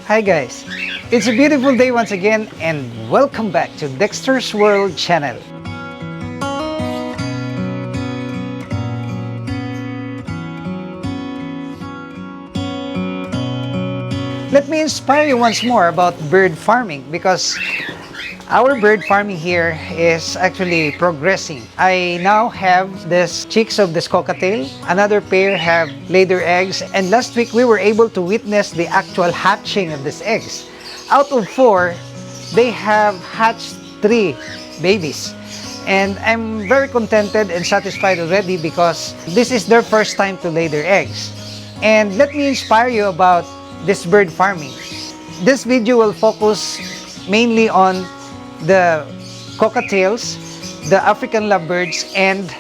Hi guys, it's a beautiful day once again and welcome back to Dexter's World channel. Let me inspire you once more about bird farming because our bird farming here is actually progressing. I now have this chicks of this cockatiel. Another pair have laid their eggs, and last week we were able to witness the actual hatching of these eggs. Out of 4, they have hatched 3 babies. And I'm very contented and satisfied already because this is their first time to lay their eggs. And let me inspire you about this bird farming. This video will focus mainly on the cockatiels, the African lovebirds, and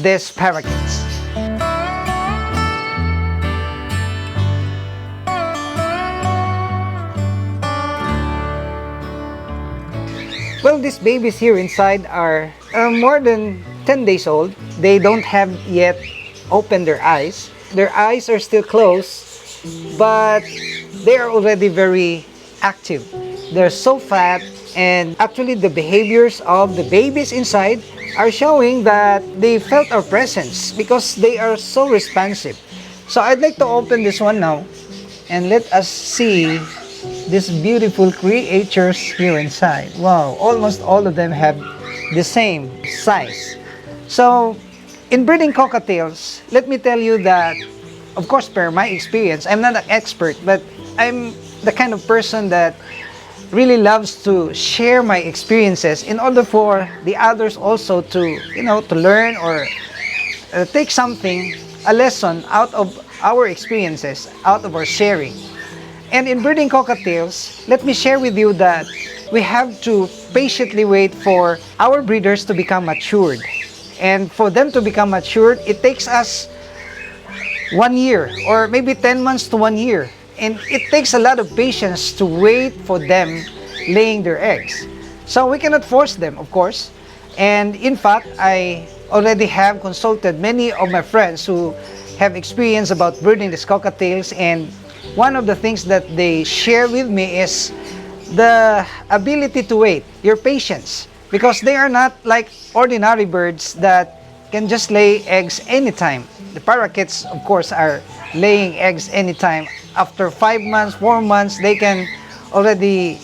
these parakeets. Well, these babies here inside are more than 10 days old. They don't have yet opened their eyes. Their eyes are still closed, but they are already very active. They're so fat, and actually the behaviors of the babies inside are showing that they felt our presence because they are so responsive. So I'd like to open this one now and let us see these beautiful creatures here inside. Wow, almost all of them have the same size. So in breeding cockatiels, let me tell you that, of course, per my experience, I'm not an expert, but I'm the kind of person that really loves to share my experiences in order for the others also to, to learn or take something, a lesson out of our experiences, out of our sharing. And in breeding cockatiels, let me share with you that we have to patiently wait for our breeders to become matured. And for them to become matured, it takes us 1 year or maybe 10 months to 1 year. And it takes a lot of patience to wait for them laying their eggs. So we cannot force them, of course. And in fact, I already have consulted many of my friends who have experience about breeding these cockatiels, and one of the things that they share with me is the ability to wait, your patience, because they are not like ordinary birds that can just lay eggs anytime. The parakeets, of course, are laying eggs anytime. After 5 months, 4 months, they can already,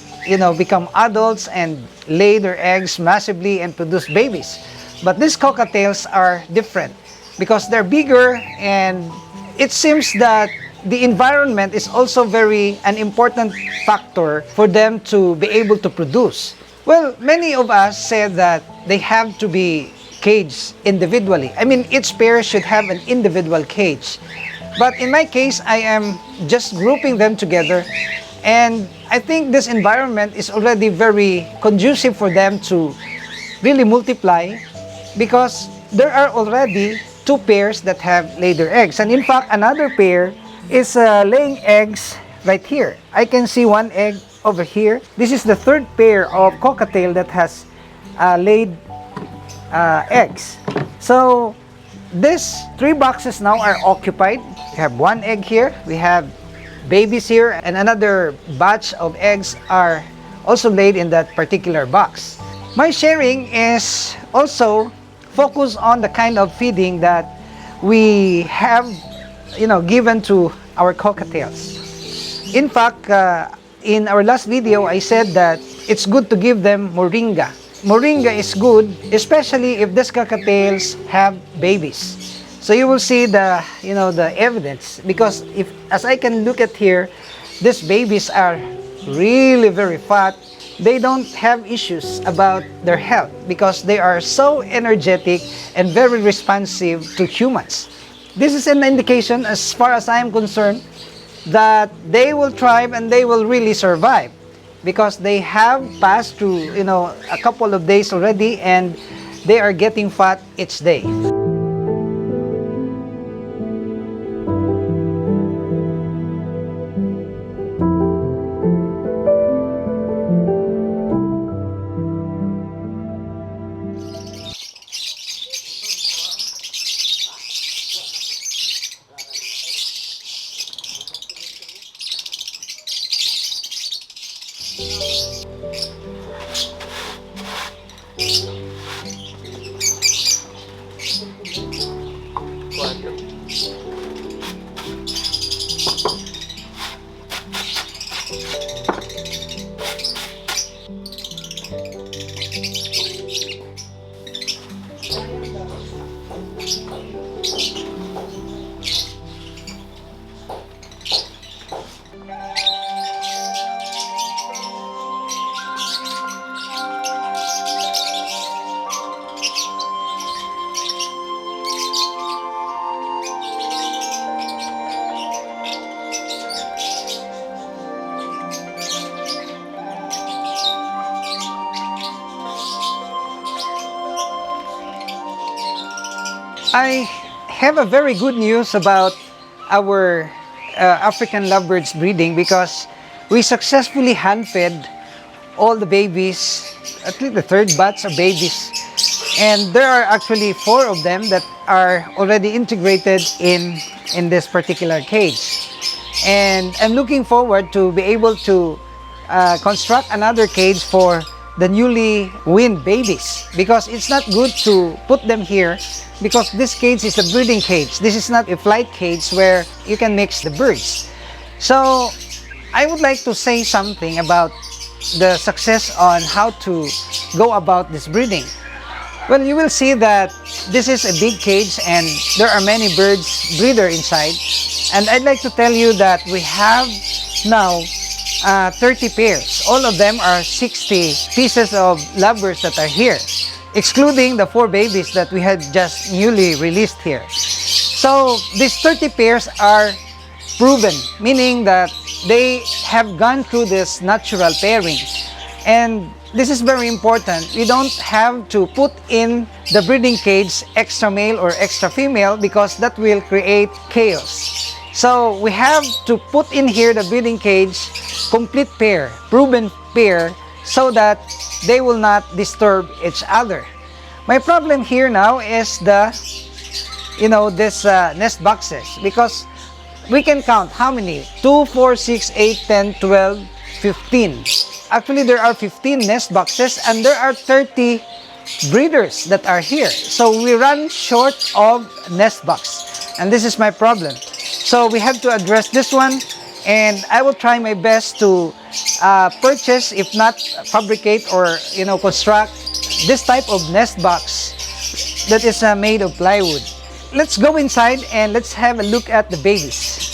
become adults and lay their eggs massively and produce babies. But these cockatiels are different because they're bigger, and it seems that the environment is also an important factor for them to be able to produce. Well, many of us said that they have to be caged individually. I mean, each pair should have an individual cage. But in my case, I am just grouping them together, and I think this environment is already very conducive for them to really multiply because there are already 2 pairs that have laid their eggs. And in fact, another pair is laying eggs right here. I can see 1 egg over here. This is the 3rd pair of cockatiel that has laid eggs. So these 3 boxes now are occupied. We have 1 egg here, we have babies here, and another batch of eggs are also laid in that particular box. My sharing is also focused on the kind of feeding that we have, given to our cockatiels. In fact, in our last video, I said that it's good to give them moringa. Moringa is good, especially if these cockatiels have babies. So you will see the, the evidence, because if, as I can look at here, these babies are really very fat. They don't have issues about their health because they are so energetic and very responsive to humans. This is an indication, as far as I am concerned, that they will thrive and they will really survive, because they have passed through, a couple of days already, and they are getting fat each day. I have a very good news about our African lovebirds breeding, because we successfully hand-fed all the babies, at least the third batch of babies, and there are actually 4 of them that are already integrated in this particular cage. And I'm looking forward to be able to construct another cage for the newly weaned babies, because it's not good to put them here, because this cage is a breeding cage. This is not a flight cage where you can mix the birds. So I would like to say something about the success on how to go about this breeding. Well, you will see that this is a big cage and there are many birds breeder inside, and I'd like to tell you that we have now 30 pairs. All of them are 60 pieces of lovebirds that are here, excluding the 4 babies that we had just newly released here. So these 30 pairs are proven, meaning that they have gone through this natural pairing. And this is very important. We don't have to put in the breeding cage extra male or extra female, because that will create chaos. So we have to put in here the breeding cage complete pair, proven pair, so that they will not disturb each other. My problem here now is this nest boxes, because we can count how many? 2, 4, 6, 8, 10, 12, 15. Actually, there are 15 nest boxes and there are 30 breeders that are here. So we run short of nest box, and this is my problem. So we have to address this one, and I will try my best to purchase, if not fabricate or construct this type of nest box that is made of plywood. Let's go inside and let's have a look at the babies.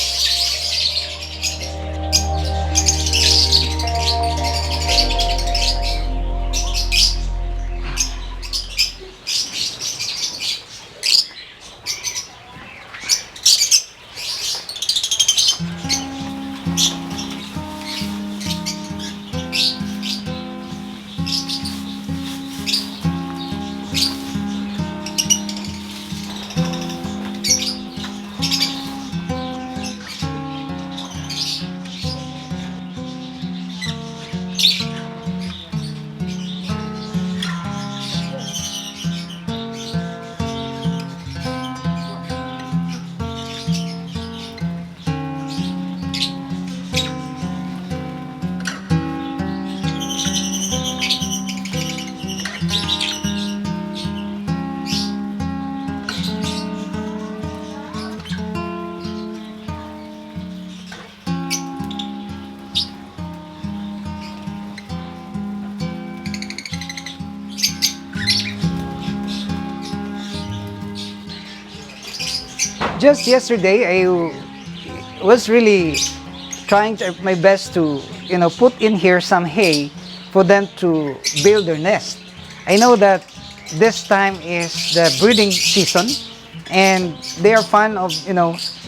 Just yesterday, I was really trying my best to, put in here some hay for them to build their nest. I know that this time is the breeding season, and they are fond of,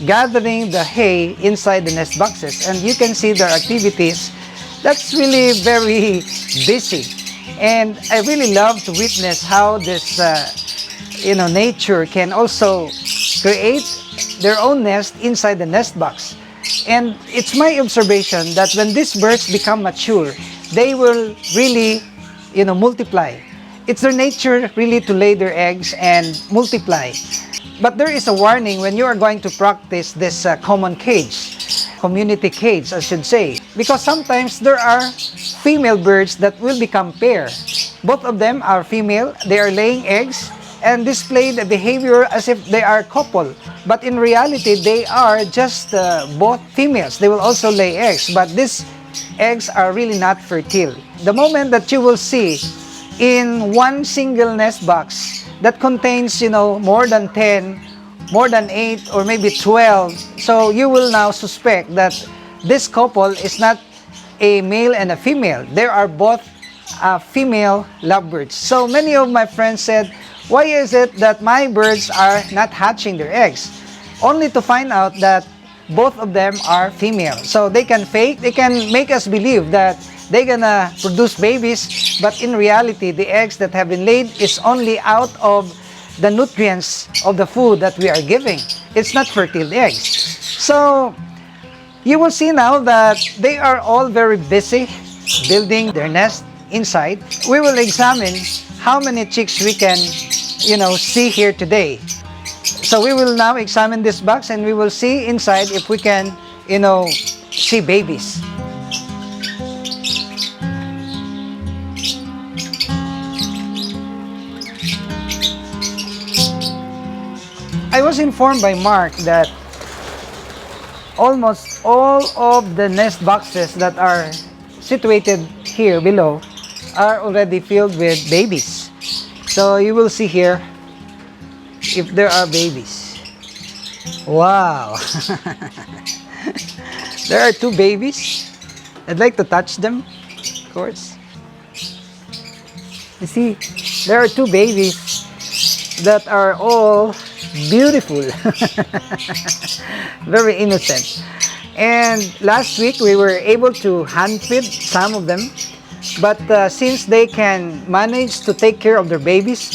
gathering the hay inside the nest boxes. And you can see their activities. That's really very busy. And I really love to witness how this, nature can also create their own nest inside the nest box. And it's my observation that when these birds become mature, they will really, multiply. It's their nature really to lay their eggs and multiply. But there is a warning when you are going to practice this common cage, community cage, I should say. Because sometimes there are female birds that will become pair. Both of them are female, they are laying eggs, and display the behavior as if they are couple. But in reality, they are just both females. They will also lay eggs, but these eggs are really not fertile. The moment that you will see in one single nest box that contains, more than 10, more than 8, or maybe 12, so you will now suspect that this couple is not a male and a female. There are both female lovebirds. So many of my friends said, why is it that my birds are not hatching their eggs? Only to find out that both of them are female. So they can fake, they can make us believe that they're gonna produce babies, but in reality, the eggs that have been laid is only out of the nutrients of the food that we are giving. It's not fertile eggs. So you will see now that they are all very busy building their nest inside. We will examine how many chicks we can, see here today. So we will now examine this box and we will see inside if we can, see babies. I was informed by Mark that almost all of the nest boxes that are situated here below are already filled with babies. So you will see here if there are babies. Wow! There are 2 babies. I'd like to touch them, of course. You see, there are 2 babies that are all beautiful. Very innocent. And last week we were able to hand feed some of them. But since they can manage to take care of their babies,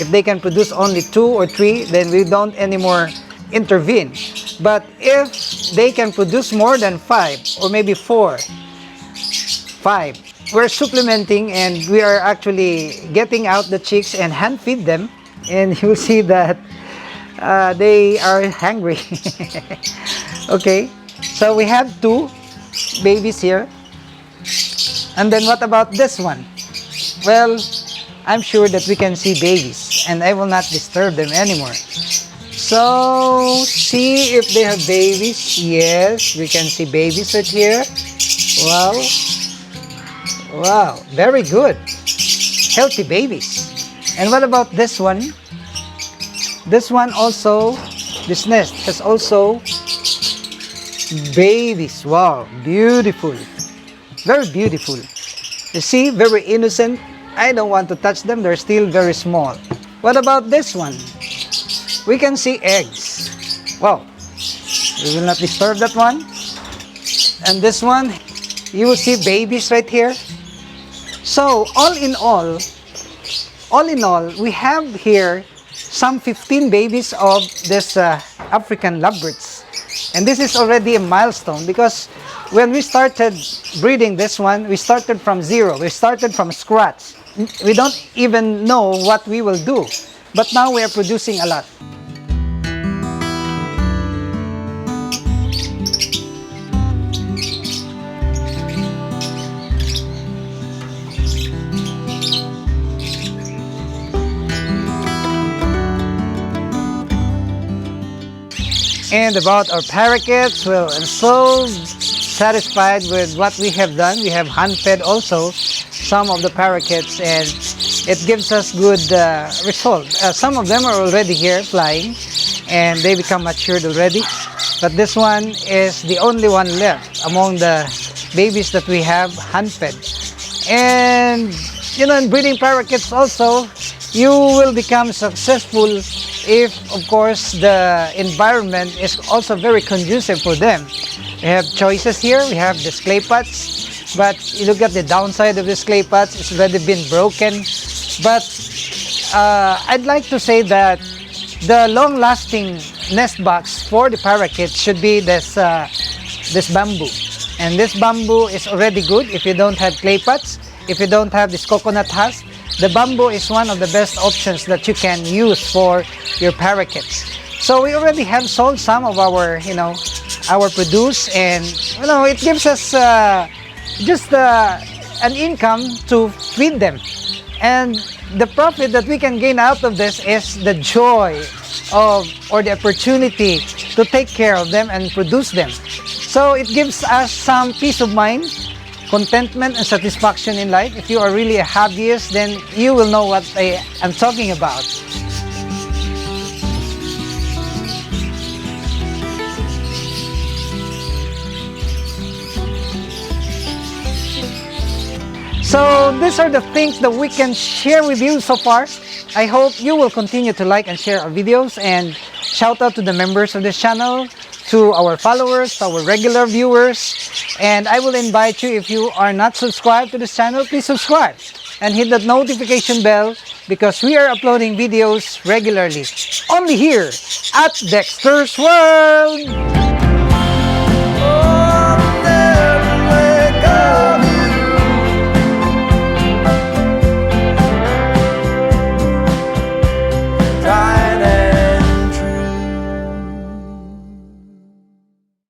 if they can produce only 2 or 3, then we don't anymore intervene. But if they can produce more than 5 or maybe 4, 5, we're supplementing and we are actually getting out the chicks and hand feed them. And you'll see that they are hungry. Okay, so we have 2 babies here. And then what about this one? Well, I'm sure that we can see babies and I will not disturb them anymore. So, see if they have babies. Yes, we can see babies right here. Wow. Wow, very good. Healthy babies. And what about this one? This one also, this nest has also babies. Wow, beautiful. Very beautiful. You see, very innocent. I don't want to touch them. They're still very small. What about this one? We can see eggs. Wow. We will not disturb that one. And this one, you will see babies right here. So, all in all, we have here some 15 babies of this African lovebirds. And this is already a milestone because when we started breeding this one, we started from 0. We started from scratch. We don't even know what we will do. But now we are producing a lot. And about our parakeets, well, I'm so satisfied with what we have done. We have hand-fed also some of the parakeets and it gives us good result. Some of them are already here flying and they become matured already. But this one is the only one left among the babies that we have hand-fed. And you know, in breeding parakeets also, you will become successful if, of course, the environment is also very conducive for them. We have choices here. We have this clay pots, but you look at the downside of this clay pots, it's already been broken. But I'd like to say that the long-lasting nest box for the parakeet should be this bamboo. And this bamboo is already good if you don't have clay pots. If you don't have this coconut husk, the bamboo is one of the best options that you can use for your parakeets. So we already have sold some of our, our produce, and it gives us just an income to feed them. And the profit that we can gain out of this is the joy of, or the opportunity to take care of them and produce them. So it gives us some peace of mind, contentment and satisfaction in life. If you are really a hobbyist, then you will know what I'm talking about. So these are the things that we can share with you so far. I hope you will continue to like and share our videos, and shout out to the members of this channel, to our followers, to our regular viewers. And I will invite you, if you are not subscribed to this channel, please subscribe and hit that notification bell, because we are uploading videos regularly only here at Dexter's World.